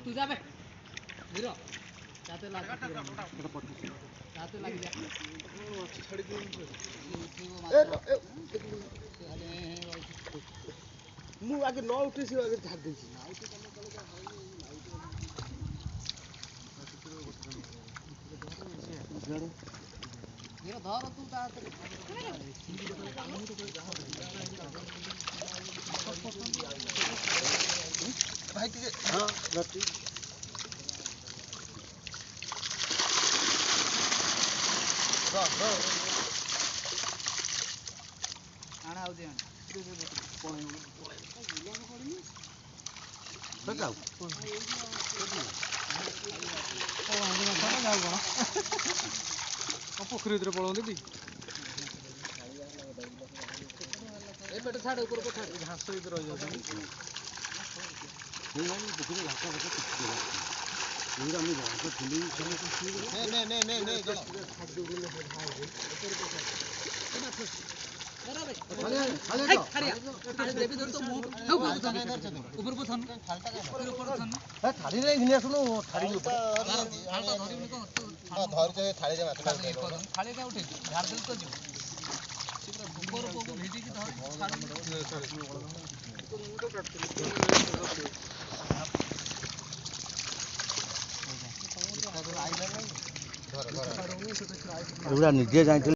तू जा बे वीरो जाते लग जाते लग जा छड़ी दे मु आगे न उठे से आगे झाड़ देछि वीरो धर तू ता भाई के हां गति आना आउ दे पोखरी भीतर पलाउंदी एपटे छाड़ ऊपर को छाड़ घास भीतर रह जाउछन पोखरी घास घास किछि पूरा हम घास खुली नहीं निजे जाए